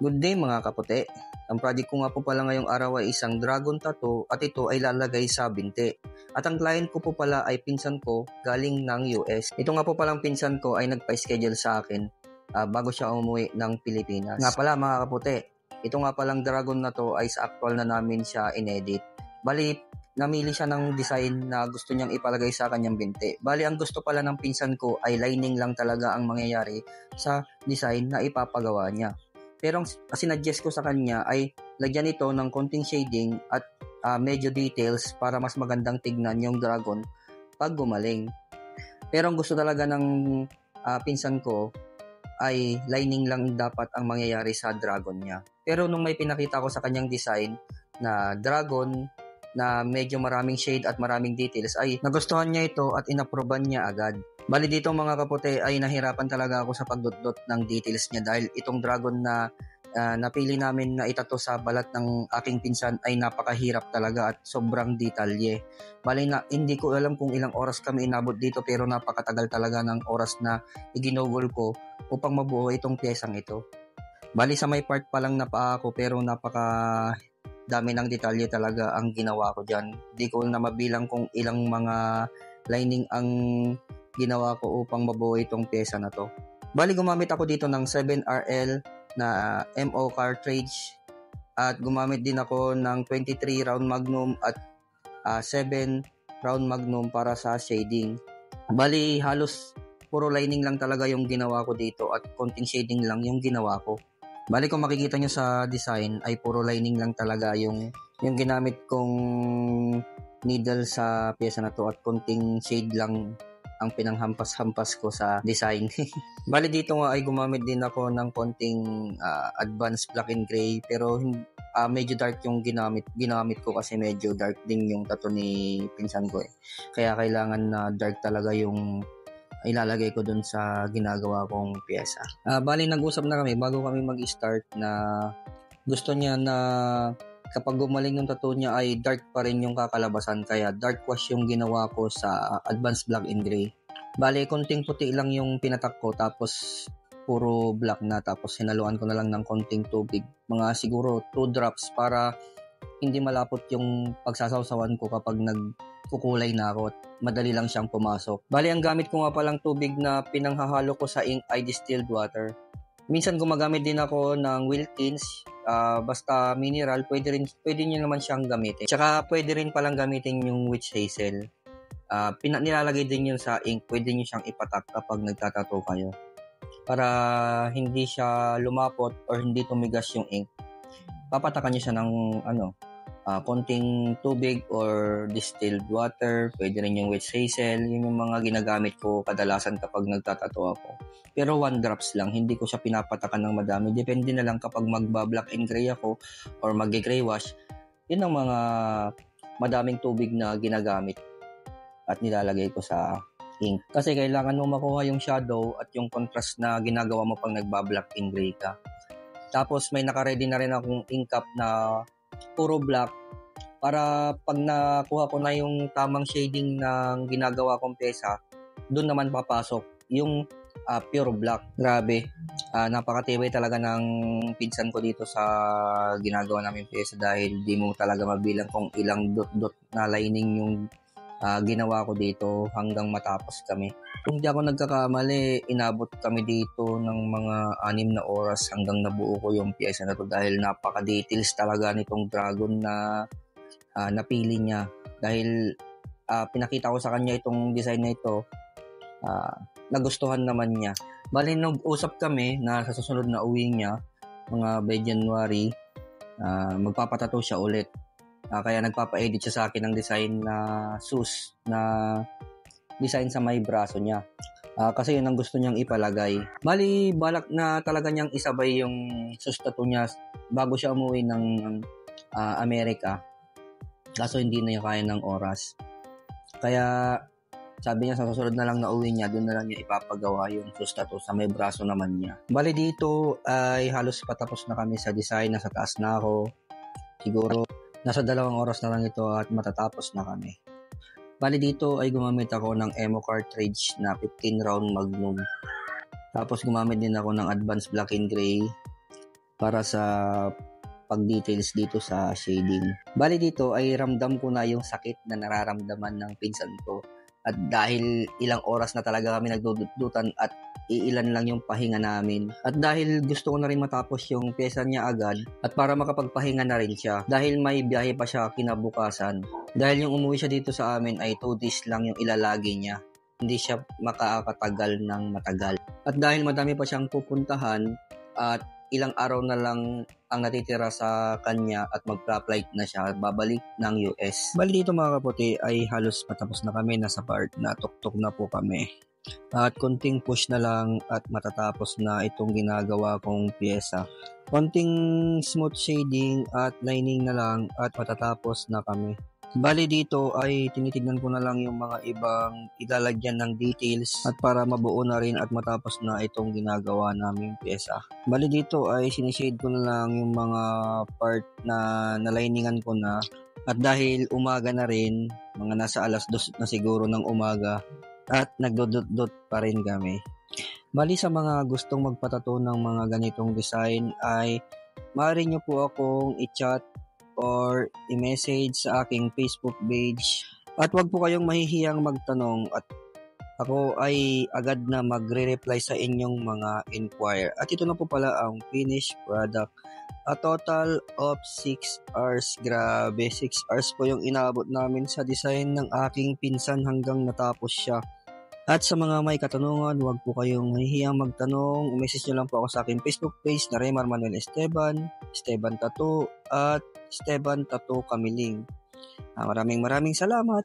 Good day mga kaputi. Ang project ko nga po pala ngayong araw ay isang dragon tattoo at ito ay lalagay sa binti. At ang client ko po pala ay pinsan ko galing ng US. Ito nga po palang pinsan ko ay nagpa-schedule sa akin bago siya umuwi ng Pilipinas. Nga pala mga kaputi, ito nga palang dragon na to ay sa actual na namin siya inedit. Bali, namili siya ng design na gusto niyang ipalagay sa kanyang binti. Bali, ang gusto pala ng pinsan ko ay lining lang talaga ang mangyayari sa design na ipapagawa niya. Pero ang sinuggest ko sa kanya ay lagyan ito ng konting shading at medyo details para mas magandang tignan yung dragon pag gumaling. Pero ang gusto talaga ng pinsan ko ay lining lang dapat ang mangyayari sa dragon niya. Pero nung may pinakita ko sa kanyang design na dragon na medyo maraming shade at maraming details ay nagustuhan niya ito at inapprovean niya agad. Bali dito mga kaputi ay nahirapan talaga ako sa pagdot-dot ng details niya dahil itong dragon na napili namin na itato sa balat ng aking pinsan ay napakahirap talaga at sobrang detalye. Bali na hindi ko alam kung ilang oras kami inabot dito pero napakatagal talaga ng oras na iginugol ko upang mabuo itong piyesang ito. Bali sa may part pa lang na paa ko pero napaka dami ng detalye talaga ang ginawa ko dyan. Di ko na mabilang kung ilang mga lining ang ginawa ko upang mabuo itong pyesa na to. Bali gumamit ako dito ng 7RL na MO cartridge at gumamit din ako ng 23 round magnum at 7 round magnum para sa shading. Bali halos puro lining lang talaga yung ginawa ko dito at konting shading lang yung ginawa ko. Bali kung makikita nyo sa design ay puro lining lang talaga yung ginamit kong needle sa pyesa na to at konting shade lang ang pinanghampas-hampas ko sa design. Bali dito nga ay gumamit din ako ng konting advanced black and gray pero medyo dark yung ginamit ko kasi medyo dark din yung tattoo ni pinsan ko eh. Kaya kailangan na dark talaga yung ilalagay ko dun sa ginagawa kong pyesa. Bali nag-usap na kami bago kami mag-start na gusto niya na kapag gumaling yung tattoo niya ay dark pa rin yung kakalabasan kaya dark wash yung ginawa ko sa advanced black and gray. Bali konting puti lang yung pinatak ko tapos puro black na tapos hinaluan ko na lang ng konting tubig. Mga siguro 2 drops para hindi malapot yung pagsasawsawan ko kapag nagkukulay na ako at madali lang siyang pumasok. Bali ang gamit ko nga palang tubig na pinanghahalo ko sa ink ay distilled water. Minsan gumagamit din ako ng Wilkins, basta mineral, pwede nyo naman siyang gamitin. Tsaka pwede rin palang gamitin yung witch hazel. Nilalagay din yun sa ink, pwede nyo siyang ipatak kapag nagtatato kayo. Para hindi siya lumapot or hindi tumigas yung ink, papatakan nyo siya ng konting tubig or distilled water, pwede rin yung witch hazel, yun yung mga ginagamit ko kadalasan kapag nagtatato ako. Pero 1 drops lang, hindi ko siya pinapatakan ng madami, depende na lang kapag magba-black and gray ako or mag-gray wash, yun ang mga madaming tubig na ginagamit at nilalagay ko sa ink. Kasi kailangan mo makuha yung shadow at yung contrast na ginagawa mo pag nagba-black and gray ka. Tapos may naka-ready na rin akong ink cap na puro black para pag nakuha ko na yung tamang shading ng ginagawa kong pyesa, doon naman papasok yung pure black. Grabe, napakatibay talaga ng pinsan ko dito sa ginagawa namin pyesa dahil di mo talaga mabilang kung ilang dot-dot na lining yung ginawa ko dito hanggang matapos kami. Kung di ako nagkakamali, inabot kami dito ng mga 6 na oras hanggang nabuo ko yung pyesa na to dahil napaka-details talaga nitong dragon na napili niya. Dahil pinakita ko sa kanya itong design na ito, nagustuhan naman niya. Bali, nag-usap kami na sa susunod na uwi niya, mga by January, magpapatato siya ulit. Kaya nagpapa-edit siya sa akin ng design na sus na design sa may braso niya. Kasi yun ang gusto niyang ipalagay. Bali, balak na talaga niyang isabay yung sus tattoo niya bago siya umuwi ng Amerika. Kaso hindi na niya kaya ng oras. Kaya sabi niya sa susunod na lang na uwi niya, doon na lang niya ipapagawa yung sus tattoo sa may braso naman niya. Bali dito ay halos patapos na kami sa design. Nasa taas na ako. Siguro nasa 2 oras na lang ito at matatapos na kami. Bali dito ay gumamit ako ng MO cartridge na 15 round magnum. Tapos gumamit din ako ng advanced black and gray para sa pag-details dito sa shading. Bali dito ay ramdam ko na yung sakit na nararamdaman ng pinsan ko. At dahil ilang oras na talaga kami nagdudutan at iilan lang yung pahinga namin. At dahil gusto ko na rin matapos yung pyesa niya agad at para makapagpahinga na rin siya dahil may biyahe pa siya kinabukasan. Dahil yung umuwi siya dito sa amin ay 2 days lang yung ilalagi niya. Hindi siya makakatagal ng matagal. At dahil madami pa siyang pupuntahan at ilang araw na lang ang natitira sa kanya at magpa-flight na siya babalik ng US. Bali dito mga kaputi ay halos patapos na kami, nasa part na tuktok na po kami. At konting push na lang at matatapos na itong ginagawa kong pyesa. Konting smooth shading at lining na lang at matatapos na kami. Bali dito ay tinitignan ko na lang yung mga ibang ilalagyan ng details at para mabuo na rin at matapos na itong ginagawa naming pyesa. Bali dito ay sinishade ko na lang yung mga part na naliningan ko na at dahil umaga na rin, mga nasa alas 2 na siguro ng umaga at nagdodot-dot pa rin kami. Bali sa mga gustong magpatato ng mga ganitong design ay maaari nyo po akong i-chat or i-message sa aking Facebook page at wag po kayong mahihiyang magtanong at ako ay agad na magre-reply sa inyong mga inquire. At ito na po pala ang finished product. A total of 6 hours. Grabe, 6 hours po yung inabot namin sa design ng aking pinsan hanggang natapos siya. At sa mga may katanungan, huwag po kayong mahihiyang magtanong. I-message nyo lang po ako sa aking Facebook page na Remar Manuel Esteban, Esteban Tattoo, at Esteban Tattoo Kamiling. Maraming salamat.